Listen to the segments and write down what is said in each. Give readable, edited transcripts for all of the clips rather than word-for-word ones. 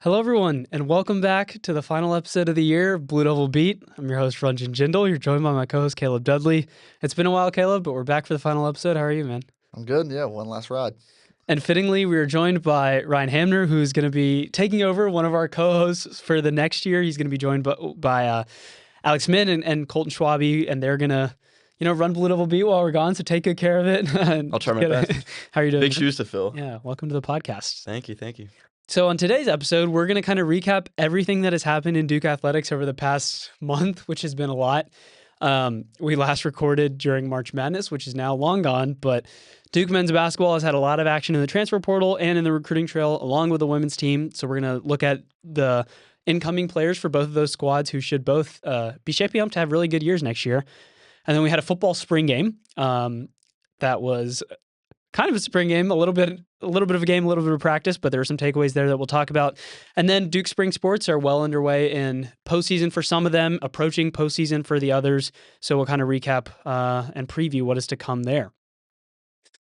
Hello, everyone, and welcome back to the final episode of the year of Blue Devil Beat. I'm your host, Ranjan Jindal. You're joined by my co-host, Caleb Dudley. It's been a while, Caleb, but we're back for the final episode. How are you, man? I'm good. Yeah, one last ride. And fittingly, we are joined by Ryan Hamner, who's going to be taking over one of our co-hosts for the next year. He's going to be joined by Alex Min and Colton Schwabe, and they're going to run Blue Devil Beat while we're gone, so take good care of it. I'll try my best. How are you doing? Big shoes to fill. Yeah, welcome to the podcast. Thank you. So on today's episode, we're going to kind of recap everything that has happened in Duke athletics over the past month, which has been a lot. We last recorded during March Madness, which is now long gone, but Duke men's basketball has had a lot of action in the transfer portal and in the recruiting trail, along with the women's team. So we're going to look at the incoming players for both of those squads who should both be shaping up to have really good years next year. And then we had a football spring game that was kind of a spring game, a little bit of a game, a little bit of practice, but there are some takeaways there that we'll talk about. And then Duke spring sports are well underway in postseason for some of them, approaching postseason for the others. So we'll kind of recap and preview what is to come there.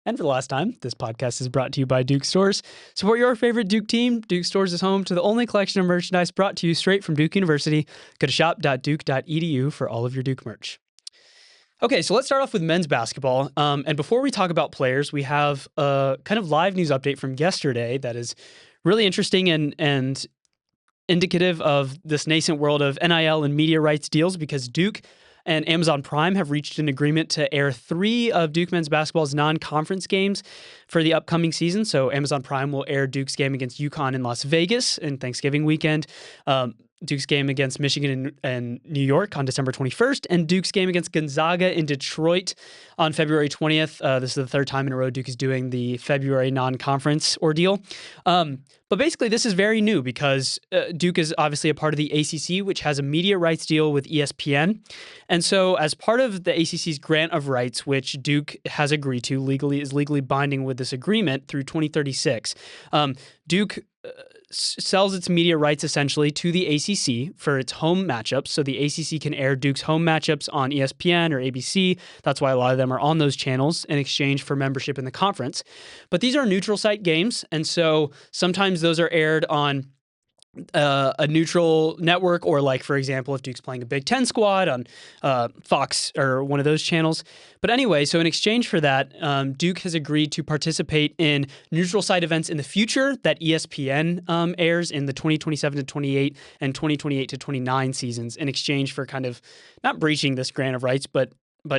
And for the last time, this podcast is brought to you by Duke Stores. Support your favorite Duke team. Duke Stores is home to the only collection of merchandise brought to you straight from Duke University. Go to shop.duke.edu for all of your Duke merch. Okay, so let's start off with men's basketball. And before we talk about players, we have a kind of live news update from yesterday that is really interesting and indicative of this nascent world of NIL and media rights deals, because Duke and Amazon Prime have reached an agreement to air 3 of Duke men's basketball's non-conference games for the upcoming season. So Amazon Prime will air Duke's game against UConn in Las Vegas in Thanksgiving weekend, Duke's game against Michigan and New York on December 21st, and Duke's game against Gonzaga in Detroit on February 20th. This is the third time in a row Duke is doing the February non-conference ordeal. But basically, this is very new because Duke is obviously a part of the ACC, which has a media rights deal with ESPN. And so as part of the ACC's grant of rights, which Duke has agreed to is legally binding with this agreement through 2036, Duke sells its media rights essentially to the ACC for its home matchups. So the ACC can air Duke's home matchups on ESPN or ABC. That's why a lot of them are on those channels in exchange for membership in the conference. But these are neutral site games. And so sometimes those are aired on a neutral network, or like, for example, if Duke's playing a Big Ten squad on Fox or one of those channels. But anyway, so in exchange for that, Duke has agreed to participate in neutral site events in the future that ESPN airs in the 2027 to 28 and 2028 to 29 seasons in exchange for kind of not breaching this grant of rights, but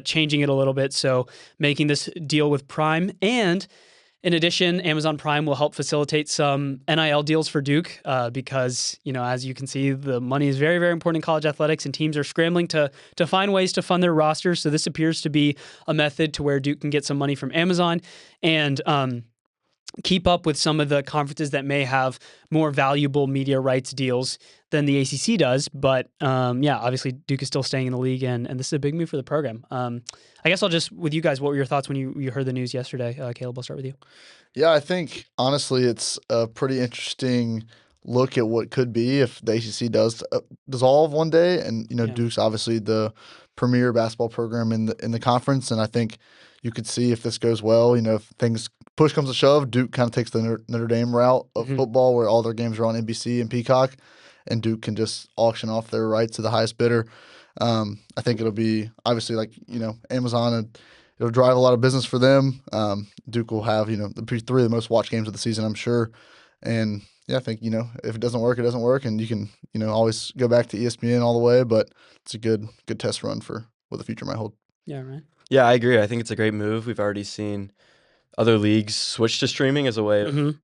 changing it a little bit. So making this deal with Prime. And in addition, Amazon Prime will help facilitate some NIL deals for Duke because, as you can see, the money is very, very important in college athletics, and teams are scrambling to find ways to fund their rosters. So this appears to be a method to where Duke can get some money from Amazon and keep up with some of the conferences that may have more valuable media rights deals than the ACC does. But obviously Duke is still staying in the league, and this is a big move for the program. I guess I'll just, with you guys, what were your thoughts when you heard the news yesterday? Caleb, I'll start with you. Yeah, I think, honestly, it's a pretty interesting look at what could be if the ACC does dissolve one day. And, Duke's obviously the premier basketball program in the conference. And I think you could see if this goes well, if push comes to shove, Duke kind of takes the Notre Dame route of football, where all their games are on NBC and Peacock, and Duke can just auction off their rights to the highest bidder. I think it'll be obviously Amazon, and it'll drive a lot of business for them. Duke will have, the 3 of the most watched games of the season, I'm sure. And I think, if it doesn't work, it doesn't work. And you can, always go back to ESPN all the way, but it's a good test run for what the future might hold. Yeah, right. Yeah, I agree. I think it's a great move. We've already seen other leagues switch to streaming as a way of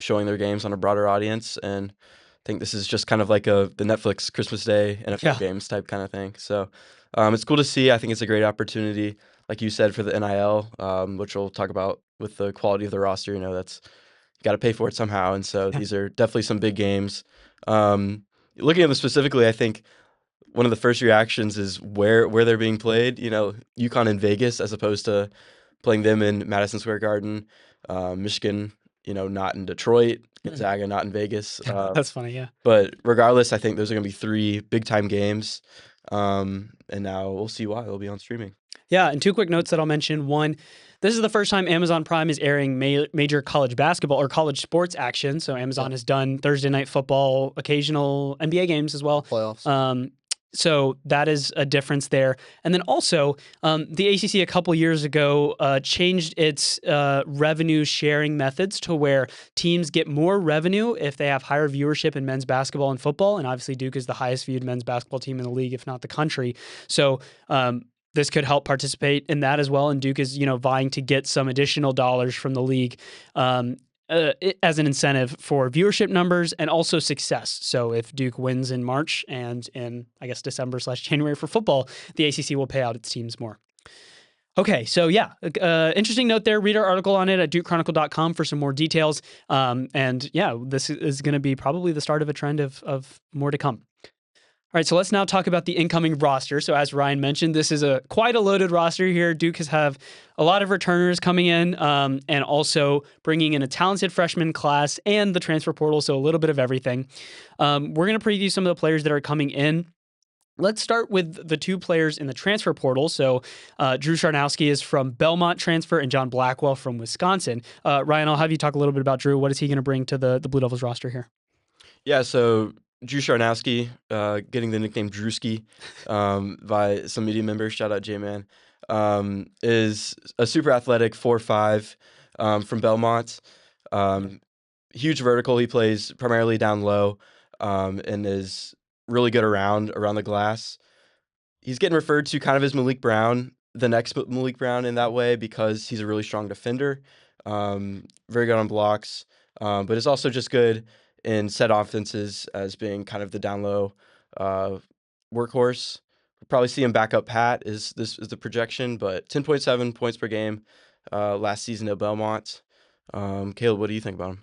showing their games on a broader audience. And I think this is just kind of like the Netflix Christmas Day NFL games type kind of thing. So it's cool to see. I think it's a great opportunity, like you said, for the NIL, which we'll talk about with the quality of the roster. That's you got to pay for it somehow. And so these are definitely some big games. Looking at them specifically, I think one of the first reactions is where they're being played. UConn in Vegas as opposed to playing them in Madison Square Garden. Michigan, not in Detroit. Gonzaga not in Vegas. That's funny, yeah. But regardless, I think those are going to be 3 big-time games. And now we'll see why. They'll be on streaming. Yeah, and two quick notes that I'll mention. One, this is the first time Amazon Prime is airing major college basketball or college sports action. So Amazon has done Thursday night football, occasional NBA games as well. Playoffs. So that is a difference there. And then also, the ACC a couple years ago changed its revenue sharing methods to where teams get more revenue if they have higher viewership in men's basketball and football. And obviously, Duke is the highest viewed men's basketball team in the league, if not the country. So this could help participate in that as well. And Duke is, vying to get some additional dollars from the league as an incentive for viewership numbers and also success. So if Duke wins in March and in, I guess, December/January for football, the ACC will pay out its teams more. Okay, so yeah, interesting note there. Read our article on it at dukechronicle.com for some more details. And yeah, this is going to be probably the start of a trend of more to come. All right, so let's now talk about the incoming roster. So as Ryan mentioned, this is quite a loaded roster here. Duke has a lot of returners coming in and also bringing in a talented freshman class and the transfer portal, so a little bit of everything. We're going to preview some of the players that are coming in. Let's start with the two players in the transfer portal. So Drew Charnowski is from Belmont transfer and John Blackwell from Wisconsin. Ryan, I'll have you talk a little bit about Drew. What is he going to bring to the Blue Devils roster here? Yeah, so Drew Charnowski, getting the nickname Drewski by some media members, shout out J-Man, is a super athletic 4'5" from Belmont. Huge vertical. He plays primarily down low and is really good around the glass. He's getting referred to kind of as Malik Brown, the next Malik Brown in that way, because he's a really strong defender, very good on blocks, but is also just good in set offenses as being kind of the down low workhorse. We'll probably see him back up Pat is the projection, but 10.7 points per game last season at Belmont. Caleb, what do you think about him?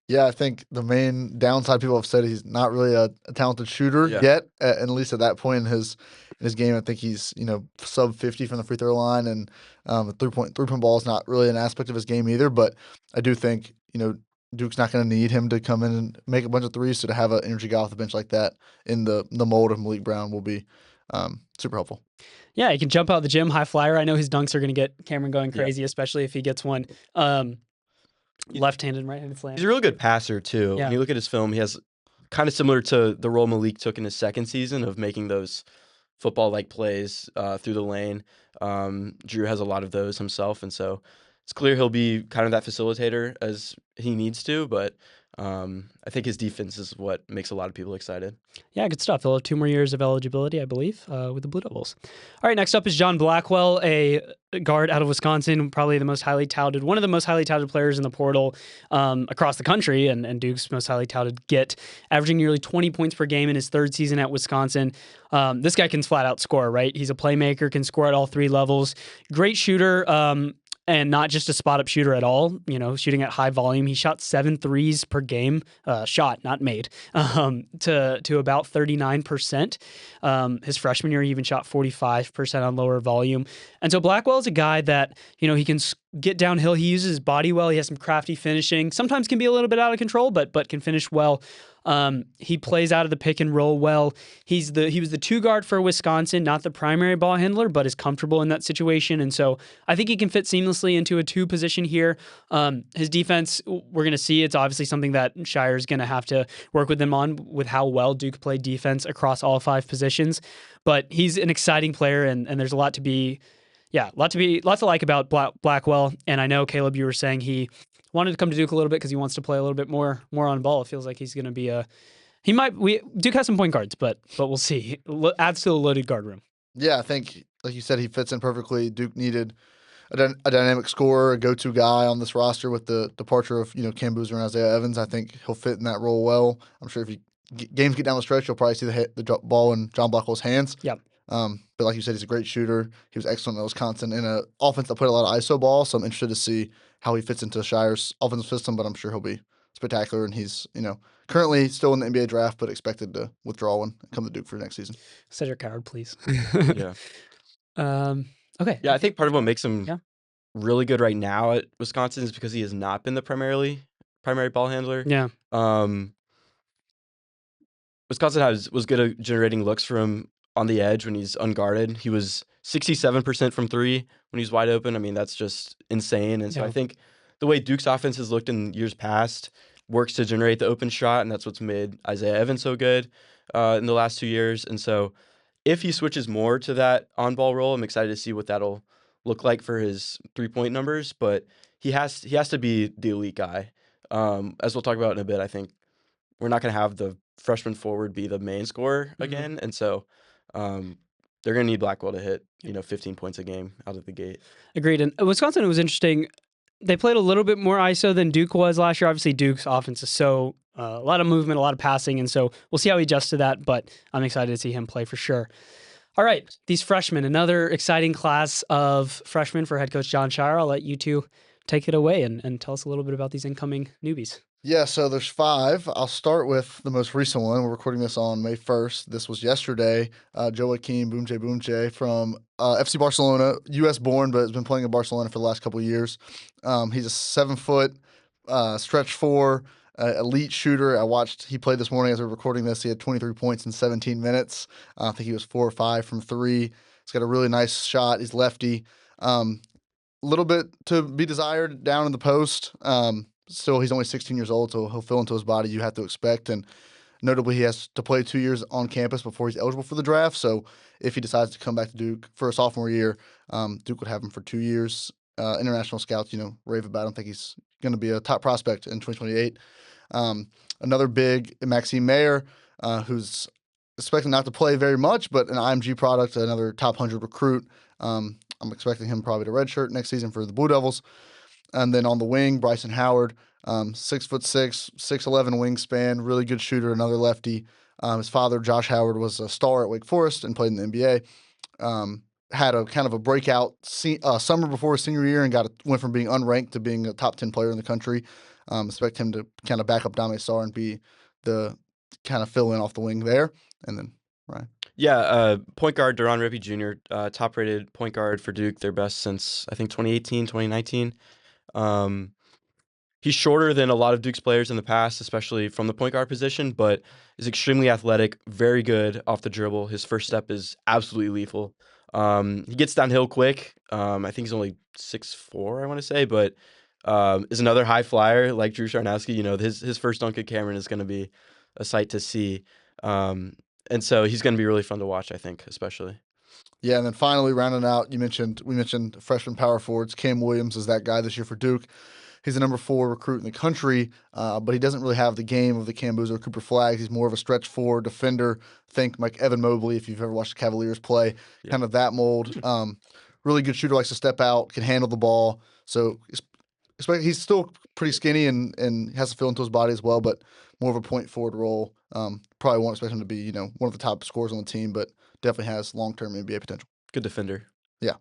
Yeah, I think the main downside people have said he's not really a talented shooter yet, at least at that point in his game. I think he's sub 50 from the free throw line, and the three-point ball is not really an aspect of his game either. But I do think Duke's not going to need him to come in and make a bunch of threes. So to have an energy guy off the bench like that in the mold of Malik Brown will be super helpful. Yeah, he can jump out of the gym, high flyer. I know his dunks are going to get Cameron going crazy, especially if he gets one. Left-handed and right-handed slam. He's a really good passer, too. Yeah. When you look at his film, he has kind of similar to the role Malik took in his second season of making those football-like plays through the lane. Drew has a lot of those himself, and so it's clear he'll be kind of that facilitator as he needs to, but I think his defense is what makes a lot of people excited. Yeah, good stuff. He'll have 2 more years of eligibility, I believe, with the Blue Devils. All right, next up is John Blackwell, a guard out of Wisconsin, probably one of the most highly touted players in the portal across the country, and Duke's most highly touted get, averaging nearly 20 points per game in his third season at Wisconsin. This guy can flat out score, right? He's a playmaker, can score at all 3 levels. Great shooter. And not just a spot-up shooter at all, shooting at high volume. He shot 7 threes per game, shot, not made, to about 39%. His freshman year, he even shot 45% on lower volume. And so Blackwell is a guy that, he can get downhill. He uses his body well. He has some crafty finishing. Sometimes can be a little bit out of control, but can finish well. He plays out of the pick and roll well. He was the 2 guard for Wisconsin, not the primary ball handler, but is comfortable in that situation. And so I think he can fit seamlessly into a 2 position here. His defense, we're going to see. It's obviously something that Shire's going to have to work with him on, with how well Duke played defense across all 5 positions. But he's an exciting player, and there's a lot to like about Blackwell. And I know, Caleb, you were saying he wanted to come to Duke a little bit because he wants to play a little bit more on ball. It feels like he's going to be Duke has some point guards, but we'll see. Adds to the loaded guard room. Yeah, I think, like you said, he fits in perfectly. Duke needed a dynamic scorer, a go-to guy on this roster with the departure of Cam Boozer and Isaiah Evans. I think he'll fit in that role well. I'm sure if games get down the stretch, you'll probably see the ball in John Blackwell's hands. Yep. But like you said, he's a great shooter. He was excellent at Wisconsin in an offense that played a lot of ISO ball. So I'm interested to see how he fits into Shire's offensive system. But I'm sure he'll be spectacular. And he's currently still in the NBA draft, but expected to withdraw when come to Duke for next season. Cedric Coward, please. Yeah. Okay. Yeah, I think part of what makes him really good right now at Wisconsin is because he has not been the primary ball handler. Yeah. Wisconsin was good at generating looks for him on the edge when he's unguarded. He was 67% from three when he's wide open. I mean, that's just insane. And so I think the way Duke's offense has looked in years past works to generate the open shot, and that's what's made Isaiah Evans so good in the last 2 years. And so if he switches more to that on-ball role, I'm excited to see what that'll look like for his three-point numbers. But he has to be the elite guy. As we'll talk about in a bit, I think we're not going to have the freshman forward be the main scorer again. And so they're going to need Blackwell to hit 15 points a game out of the gate. Agreed. And Wisconsin, it was interesting. They played a little bit more ISO than Duke was last year. Obviously, Duke's offense is so a lot of movement, a lot of passing, and so we'll see how he adjusts to that, but I'm excited to see him play for sure. All right, these freshmen, another exciting class of freshmen for head coach John Shire. I'll let you two take it away and tell us a little bit about these incoming newbies. Yeah, so there's 5. I'll start with the most recent one. We're recording this on May 1st. This was yesterday. Joaquim Boumtje from FC Barcelona, U.S. born, but has been playing in Barcelona for the last couple of years. He's a 7-foot, stretch 4, elite shooter. He played this morning as we were recording this. He had 23 points in 17 minutes. I think he was 4 or 5 from 3. He's got a really nice shot. He's lefty. A little bit to be desired down in the post. Still, he's only 16 years old, so he'll fill into his body, you have to expect. And notably, he has to play 2 years on campus before he's eligible for the draft. So if he decides to come back to Duke for a sophomore year, Duke would have him for 2 years. International scouts, rave about him. Think he's going to be a top prospect in 2028. Another big, Maxime Mayer, who's expecting not to play very much, but an IMG product, another top 100 recruit. I'm expecting him probably to redshirt next season for the Blue Devils. And then on the wing, Bryson Howard, 6'6", 6'11" wingspan, really good shooter, another lefty. His father, Josh Howard, was a star at Wake Forest and played in the NBA. Had a kind of a breakout summer before his senior year and went from being unranked to being a top 10 player in the country. Expect him to kind of back up Dame Sarr and be the kind of fill in off the wing there. And then Ryan. Yeah, point guard Duran Rippey Jr., top-rated point guard for Duke, their best since, I think, 2018, 2019. He's shorter than a lot of Duke's players in the past, especially from the point guard position, but is extremely athletic, very good off the dribble. His first step is absolutely lethal. He gets downhill quick. I think he's only 6'4", I want to say, but is another high flyer like Drew Sharnowski. His first dunk at Cameron is going to be a sight to see. And so he's going to be really fun to watch, I think, especially. Yeah, and then finally rounding out, we mentioned freshman power forwards. Cam Williams is that guy this year for Duke. He's the number 4 recruit in the country, but he doesn't really have the game of the Cam Boozer or Cooper Flagg. He's more of a stretch 4 defender. Think like Evan Mobley, if you've ever watched the Cavaliers play, kind of that mold. Really good shooter, likes to step out, can handle the ball. So he's still pretty skinny and has to fill into his body as well, but more of a point forward role. Probably won't expect him to be, one of the top scorers on the team, but definitely has long-term NBA potential. Good defender. Yeah.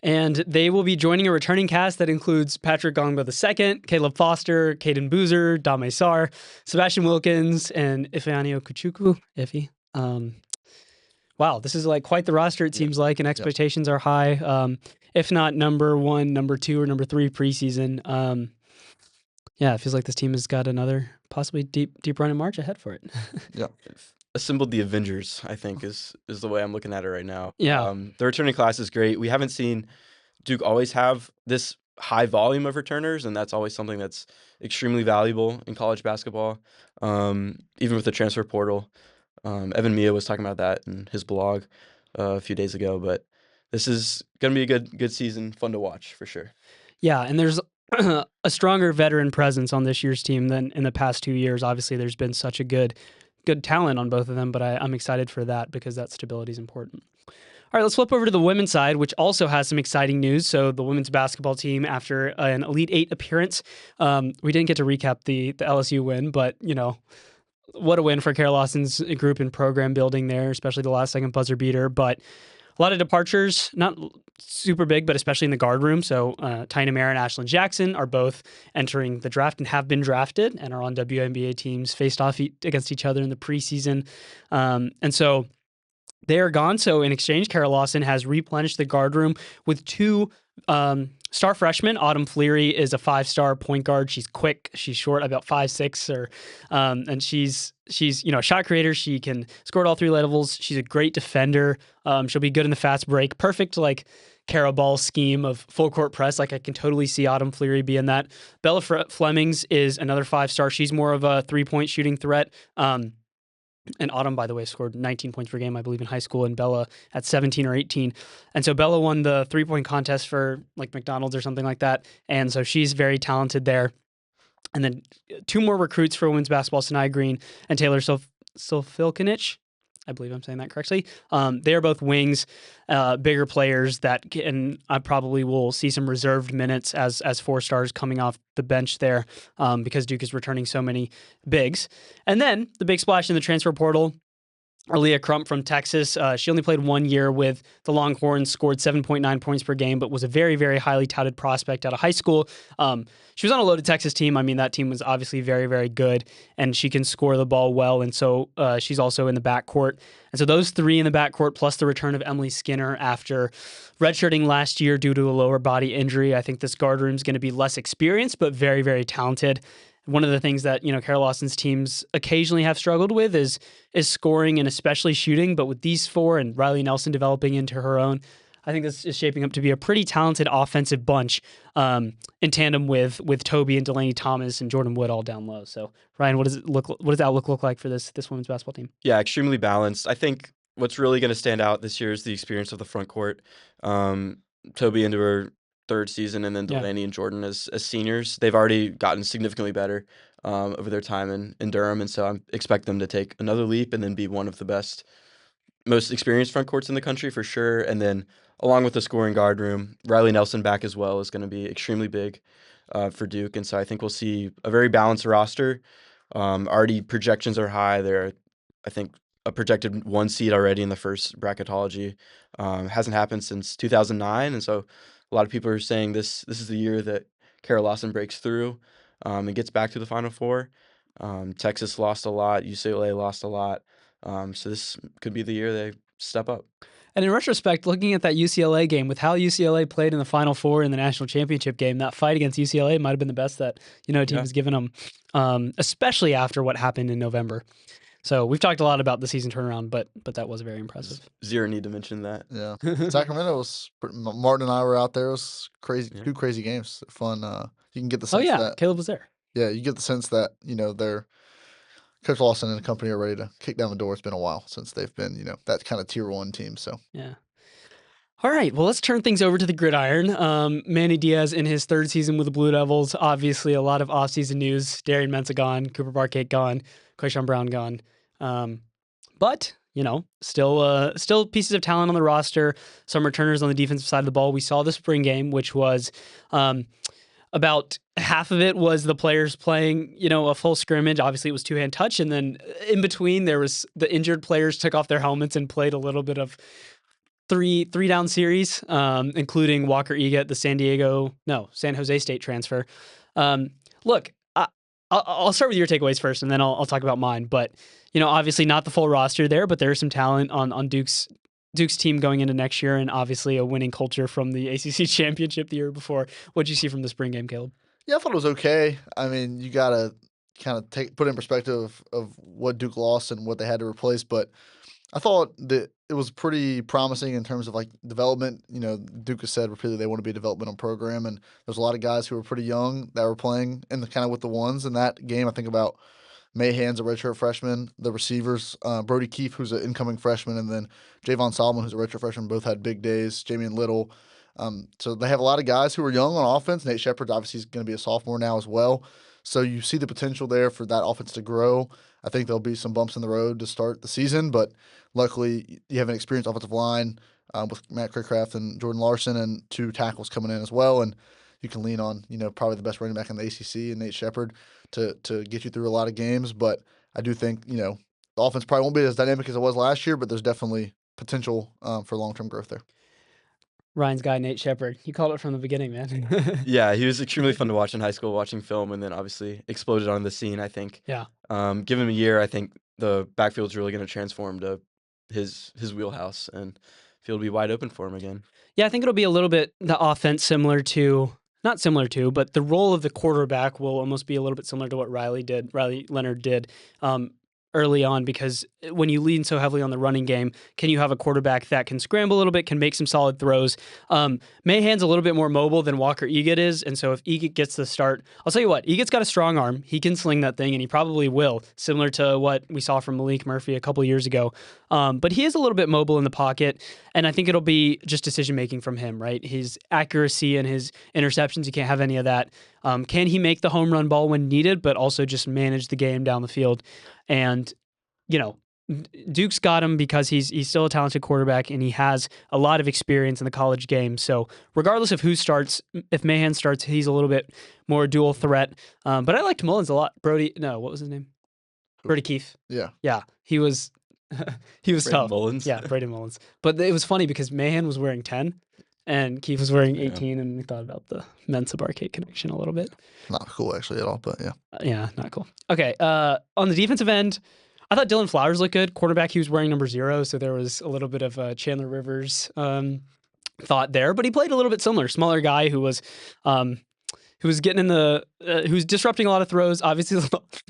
And they will be joining a returning cast that includes Patrick Gongba II, Caleb Foster, Caden Boozer, Dame Sarr, Sebastian Wilkins, and Ifeanyi Okuchukwu. Wow, this is like quite the roster, it seems like, and expectations are high. If not number 1, number 2, or number 3 preseason. Yeah, it feels like this team has got another possibly deep run in March ahead for it. Yeah. Assembled the Avengers, I think, is the way I'm looking at it right now. Yeah. The returning class is great. We haven't seen Duke always have this high volume of returners, and that's always something that's extremely valuable in college basketball, even with the transfer portal. Evan Mia was talking about that in his blog a few days ago, but this is going to be a good season, fun to watch for sure. Yeah, and there's a stronger veteran presence on this year's team than in the past 2 years. Obviously, there's been such a good talent on both of them, but I'm excited for that because that stability is important. All right, let's flip over to the women's side, which also has some exciting news. So the women's basketball team, after an Elite 8 appearance, we didn't get to recap the LSU win, but, what a win for Kara Lawson's group and program building there, especially the last second buzzer beater. But a lot of departures, not super big, but especially in the guard room. So Tyna Mare and Ashlyn Jackson are both entering the draft and have been drafted and are on WNBA teams, faced off against each other in the preseason. And so they are gone. So in exchange, Kara Lawson has replenished the guard room with 2 Star freshman Autumn Fleary is a 5-star point guard. She's quick. She's short, about 5'6", and she's a shot creator. She can score at all 3 levels. She's a great defender. She'll be good in the fast break. Perfect Kara Ball scheme of full court press. I can totally see Autumn Fleary being that. Bella Flemings is another 5-star. She's more of a 3-point shooting threat. And Autumn, by the way, scored 19 points per game, I believe, in high school, and Bella at 17 or 18. And so Bella won the 3-point contest for McDonald's or something like that. And so she's very talented there. And then 2 more recruits for women's basketball, Sanaya Green and Taylor Sofilkinich. I believe I'm saying that correctly. They are both wings, bigger players and I probably will see some reserved minutes as 4-stars coming off the bench there because Duke is returning so many bigs. And then the big splash in the transfer portal, Aaliyah Crump from Texas. She only played 1 year with the Longhorns, scored 7.9 points per game, but was a very, very highly touted prospect out of high school. She was on a loaded Texas team. I mean, that team was obviously very, very good, and she can score the ball well, and so she's also in the backcourt. And so those 3 in the backcourt, plus the return of Emily Skinner after redshirting last year due to a lower body injury, I think this guard room is going to be less experienced, but very, very talented. One of the things that Kara Lawson's teams occasionally have struggled with is scoring and especially shooting. But with these 4 and Riley Nelson developing into her own, I think this is shaping up to be a pretty talented offensive bunch in tandem with Toby and Delaney Thomas and Jordan Wood all down low. So Ryan, what does that outlook look like for this women's basketball team? Yeah, extremely balanced. I think what's really going to stand out this year is the experience of the front court. Toby into her 3rd season, and then Delaney and Jordan as seniors. They've already gotten significantly better over their time in Durham, and so I expect them to take another leap and then be one of the best, most experienced front courts in the country for sure. And then along with the scoring guard room, Riley Nelson back as well is going to be extremely big for Duke, and so I think we'll see a very balanced roster. Already projections are high. They're, I think, a projected 1 seed already in the first bracketology. Hasn't happened since 2009, and so a lot of people are saying this is the year that Kara Lawson breaks through and gets back to the Final Four. Texas lost a lot. UCLA lost a lot. So this could be the year they step up. And in retrospect, looking at that UCLA game, with how UCLA played in the Final Four in the national championship game, that fight against UCLA might have been the best that a team has given them, especially after what happened in November. So we've talked a lot about the season turnaround, but that was very impressive. Zero need to mention that. Yeah, Sacramento was Martin and I were out there. It was crazy, 2 crazy games. Fun. You can get the sense that Caleb was there. Yeah, you get the sense that they're Coach Lawson and the company are ready to kick down the door. It's been a while since they've been that kind of tier 1 team. So yeah. All right, well, let's turn things over to the gridiron. Manny Diaz in his 3rd season with the Blue Devils. Obviously, a lot of offseason news. Darian Mensah gone, Cooper Barkate gone, Quayshawn Brown gone. But still pieces of talent on the roster, some returners on the defensive side of the ball. We saw the spring game, which was about half of it was the players playing, a full scrimmage. Obviously, it was 2-hand touch, and then in between there was the injured players took off their helmets and played a little bit of three down series, including Walker Egat, the San Jose State transfer. Look, I'll start with your takeaways first, and then I'll talk about mine. But obviously not the full roster there, but there's some talent on Duke's team going into next year, and obviously a winning culture from the ACC championship the year before. What did you see from the spring game, Caleb? Yeah, I thought it was okay. I mean, you gotta kind of put in perspective of what Duke lost and what they had to replace, but I thought that it was pretty promising in terms of development. Duke has said repeatedly they want to be a developmental program, and there's a lot of guys who were pretty young that were playing in the kind of with the ones in that game. I think about Mahan's a redshirt freshman, the receivers, Brody Keefe, who's an incoming freshman, and then Javon Solomon, who's a redshirt freshman, both had big days. Jamian Little. So they have a lot of guys who are young on offense. Nate Shepard obviously is going to be a sophomore now as well. So you see the potential there for that offense to grow. I think there'll be some bumps in the road to start the season, but luckily you have an experienced offensive line with Matt Craycraft and Jordan Larson and 2 tackles coming in as well. And you can lean on, probably the best running back in the ACC and Nate Shepard to get you through a lot of games. But I do think, the offense probably won't be as dynamic as it was last year, but there's definitely potential for long-term growth there. Ryan's guy, Nate Shepard. You called it from the beginning, man. Yeah, he was extremely fun to watch in high school, watching film, and then obviously exploded on the scene, I think. Yeah. Give him a year, I think the backfield's really going to transform to his wheelhouse, and field will be wide open for him again. Yeah, I think it'll be a little bit the offense not similar to, but the role of the quarterback will almost be a little bit similar to what Riley Leonard did early on, because when you lean so heavily on the running game, can you have a quarterback that can scramble a little bit, can make some solid throws? Mahan's a little bit more mobile than Walker Eget is, and so if Eget gets the start, I'll tell you what, Eget's got a strong arm. He can sling that thing, and he probably will, similar to what we saw from Malik Murphy a couple years ago. But he is a little bit mobile in the pocket, and I think it'll be just decision-making from him, right? His accuracy and his interceptions, you can't have any of that. Can he make the home run ball when needed, but also just manage the game down the field? And, Duke's got him because he's still a talented quarterback and he has a lot of experience in the college game. So regardless of who starts, if Mahan starts, he's a little bit more dual threat. But I liked Mullins a lot. What was his name? Brody Keefe. Yeah. He was tough. Mullins. Yeah, Brady Mullins. But it was funny because Mahan was wearing 10 and Keefe was wearing 18, and we thought about the Mensa Barcade connection a little bit. Not cool actually at all, but yeah. Yeah, not cool. Okay, on the defensive end, I thought Dylan Flowers looked good. Quarterback, he was wearing number 0, so there was a little bit of Chandler Rivers thought there, but he played a little bit similar. Smaller guy who was getting who's disrupting a lot of throws. Obviously,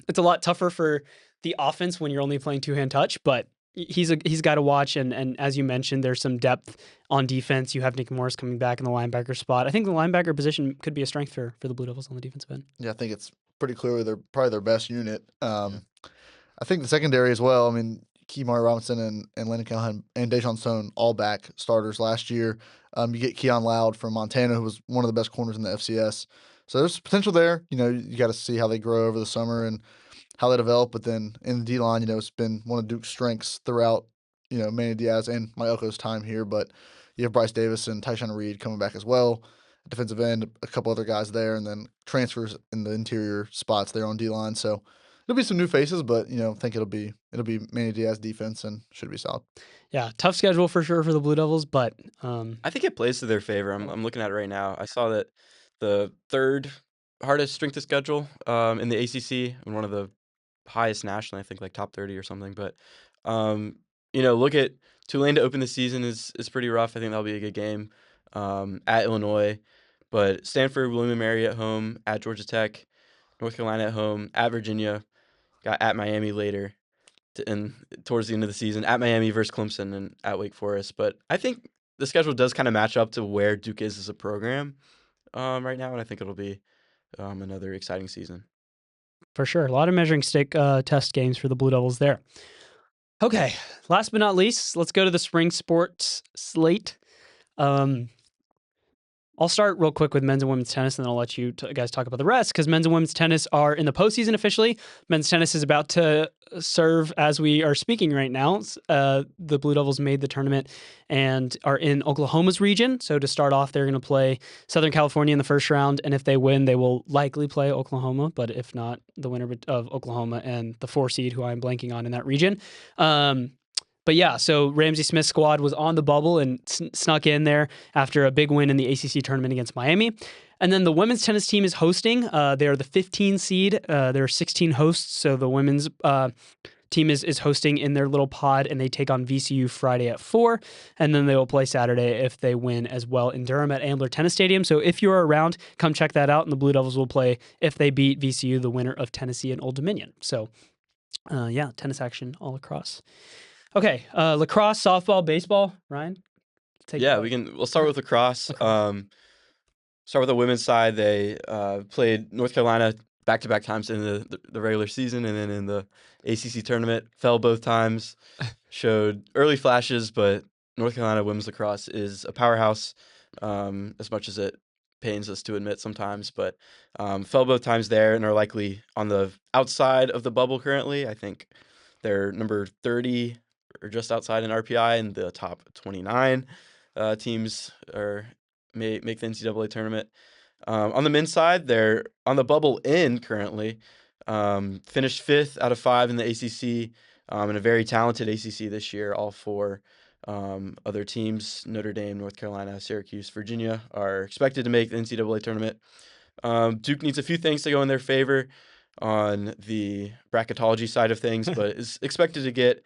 it's a lot tougher for the offense when you're only playing two-hand touch, but he's got to watch. And as you mentioned, there's some depth on defense. You have Nick Morris coming back in the linebacker spot. I think the linebacker position could be a strength for the Blue Devils on the defensive end. Yeah, I think it's pretty clearly they're probably their best unit. I think the secondary as well. I mean, Kemar Robinson and Landon Callahan and Deshaun Stone all back starters last year. You get Keon Loud from Montana, who was one of the best corners in the FCS. So there's potential there. You got to see how they grow over the summer and how they develop. But then in the D-line, it's been one of Duke's strengths throughout, Manny Diaz and Myelko's time here. But you have Bryce Davis and Tyshawn Reed coming back as well. Defensive end, a couple other guys there, and then transfers in the interior spots there on D-line. So there'll be some new faces, but I think it'll be Manny Diaz defense and should be solid. Yeah, tough schedule for sure for the Blue Devils, but I think it plays to their favor. I'm looking at it right now. I saw that the third hardest strength of schedule in the ACC and one of the highest nationally, I think like top 30 or something. But look at Tulane to open the season is pretty rough. I think that'll be a good game at Illinois, but Stanford, William & Mary at home, at Georgia Tech, North Carolina at home, at Virginia. Got at Miami later, and towards the end of the season, at Miami versus Clemson and at Wake Forest. But I think the schedule does kind of match up to where Duke is as a program right now, and I think it'll be another exciting season. For sure. A lot of measuring stick test games for the Blue Devils there. Okay, last but not least, let's go to the spring sports slate. I'll start real quick with men's and women's tennis, and then I'll let you guys talk about the rest, because men's and women's tennis are in the postseason officially. Men's tennis is about to serve as we are speaking right now. The Blue Devils made the tournament and are in Oklahoma's region. So to start off, they're going to play Southern California in the first round, and if they win, they will likely play Oklahoma. But if not, the winner of Oklahoma and the 4 seed, who I'm blanking on in that region. But yeah, so Ramsey Smith's squad was on the bubble and snuck in there after a big win in the ACC tournament against Miami. And then the women's tennis team is hosting. They are the 15 seed. There are 16 hosts, so the women's team is hosting in their little pod, and they take on VCU Friday at 4. And then they will play Saturday if they win as well in Durham at Ambler Tennis Stadium. So if you're around, come check that out. And the Blue Devils will play, if they beat VCU, the winner of Tennessee and Old Dominion. So tennis action all across. Okay, lacrosse, softball, baseball. Ryan? We'll start with lacrosse. Okay. Start with the women's side. They played North Carolina back-to-back times in the regular season, and then in the ACC tournament, fell both times, showed early flashes, but North Carolina women's lacrosse is a powerhouse, as much as it pains us to admit sometimes, but fell both times there and are likely on the outside of the bubble currently. I think they're number 30 or just outside in RPI, and the top 29 teams make the NCAA tournament. On the men's side, they're on the bubble in currently. Finished 5th out of 5 in the ACC, and a very talented ACC this year. All 4 other teams, Notre Dame, North Carolina, Syracuse, Virginia, are expected to make the NCAA tournament. Duke needs a few things to go in their favor on the bracketology side of things, but is expected to get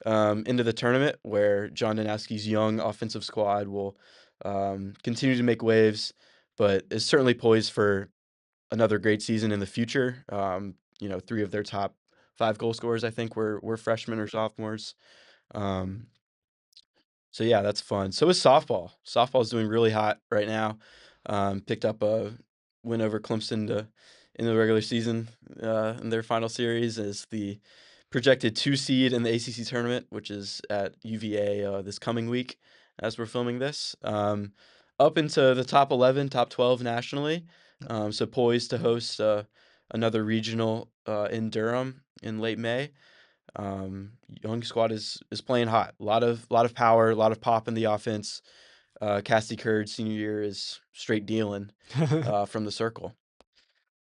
into the tournament, where John Danowski's young offensive squad will continue to make waves, but is certainly poised for another great season in the future. 3 of their top 5 goal scorers, I think, were freshmen or sophomores. So yeah, that's fun. So is softball. Softball's doing really hot right now. Picked up a win over Clemson in the regular season in their final series as the projected 2 seed in the ACC tournament, which is at UVA this coming week as we're filming this. Up into the top 11, top 12 nationally. So poised to host another regional in Durham in late May. Young squad is playing hot. A lot of power, a lot of pop in the offense. Cassie Curd senior year is straight dealing from the circle.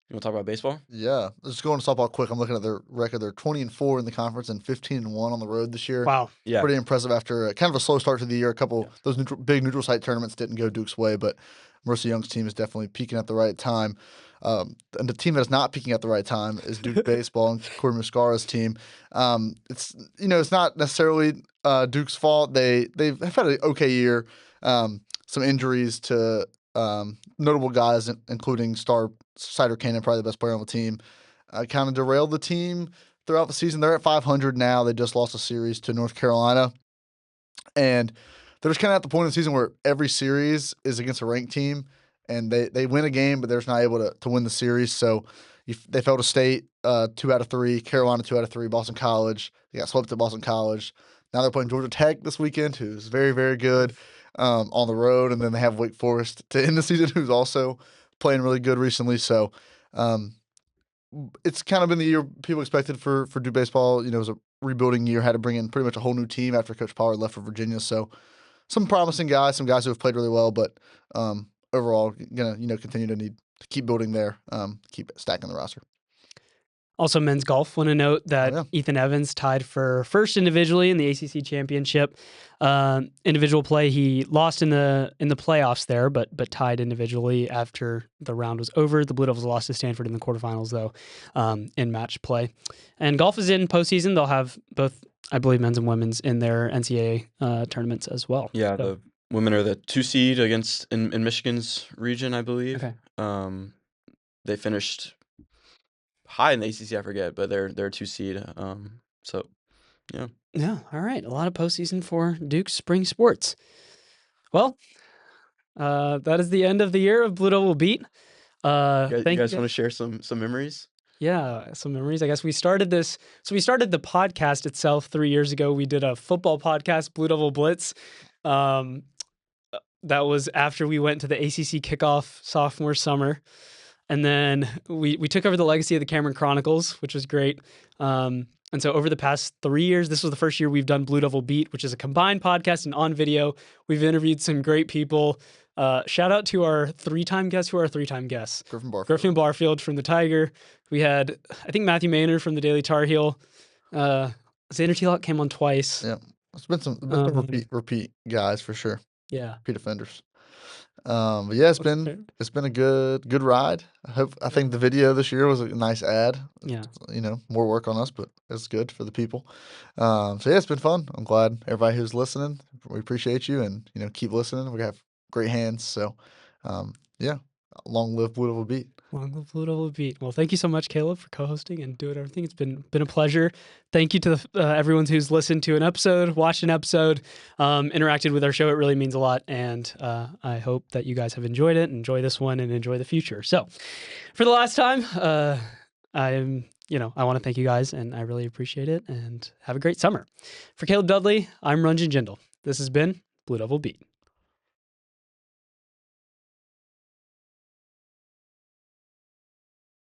You want to talk about baseball? Yeah, let's go on to softball quick. I'm looking at their record. They're 20-4 in the conference and 15-1 on the road this year. Wow, yeah, pretty impressive after kind of a slow start to the year. A couple those big neutral site tournaments didn't go Duke's way, but Marissa Young's team is definitely peaking at the right time. And the team that is not peaking at the right time is Duke baseball and Corey Muscara's team. It's not necessarily Duke's fault. They've had an okay year. Some injuries to notable guys, including star Cider Cannon, probably the best player on the team, kind of derailed the team throughout the season. They're at 500 now. They just lost a series to North Carolina. And they're just kind of at the point in the season where every series is against a ranked team, and they win a game, but they're just not able to win the series. So they fell to State 2 out of 3, Carolina 2 out of 3, Boston College. They got swept at Boston College. Now they're playing Georgia Tech this weekend, who's very, very good on the road. And then they have Wake Forest to end the season, who's also playing really good recently. So it's kind of been the year people expected for Duke baseball. It was a rebuilding year, had to bring in pretty much a whole new team after Coach Pollard left for Virginia. So some promising guys, some guys who have played really well, but overall gonna continue to need to keep building there, keep stacking the roster. Also, men's golf. Want to note that Ethan Evans tied for first individually in the ACC championship. Individual play, he lost in the playoffs there, but tied individually after the round was over. The Blue Devils lost to Stanford in the quarterfinals, though, in match play. And golf is in postseason. They'll have both, I believe, men's and women's in their NCAA tournaments as well. Yeah, so the women are the 2 seed against in Michigan's region, I believe. Okay. They finished high in the ACC, I forget, but they're a 2 seed. So, yeah. Yeah, all right. A lot of postseason for Duke's spring sports. Well, that is the end of the year of Blue Devil Beat. You guys want to share some memories? Yeah, some memories. I guess we started this. So we started the podcast itself 3 years ago. We did a football podcast, Blue Devil Blitz. That was after we went to the ACC kickoff sophomore summer. And then we took over the legacy of the Cameron Chronicles, which was great. And so over the past 3 years, this was the first year we've done Blue Devil Beat, which is a combined podcast and on video. We've interviewed some great people. Shout out to our 3-time guests. Who are our 3-time guests? Griffin Barfield from the Tiger. We had, I think, Matthew Maynard from the Daily Tar Heel. Xander T-Lock came on twice. Yeah, it's been some repeat guys for sure. Yeah, repeat offenders. But yeah, it's been a good ride. I think the video this year was a nice ad. Yeah, more work on us, but it's good for the people. So yeah, it's been fun. I'm glad everybody who's listening. We appreciate you, and keep listening. We have great hands. So yeah, long live Blue Devil Beat. Long live Blue Devil Beat. Well, thank you so much, Caleb, for co-hosting and doing everything. It's been a pleasure. Thank you to everyone who's listened to an episode, watched an episode, interacted with our show. It really means a lot, and I hope that you guys have enjoyed it, enjoy this one, and enjoy the future. So, for the last time, I want to thank you guys, and I really appreciate it, and have a great summer. For Caleb Dudley, I'm Ranjan Jindal. This has been Blue Devil Beat.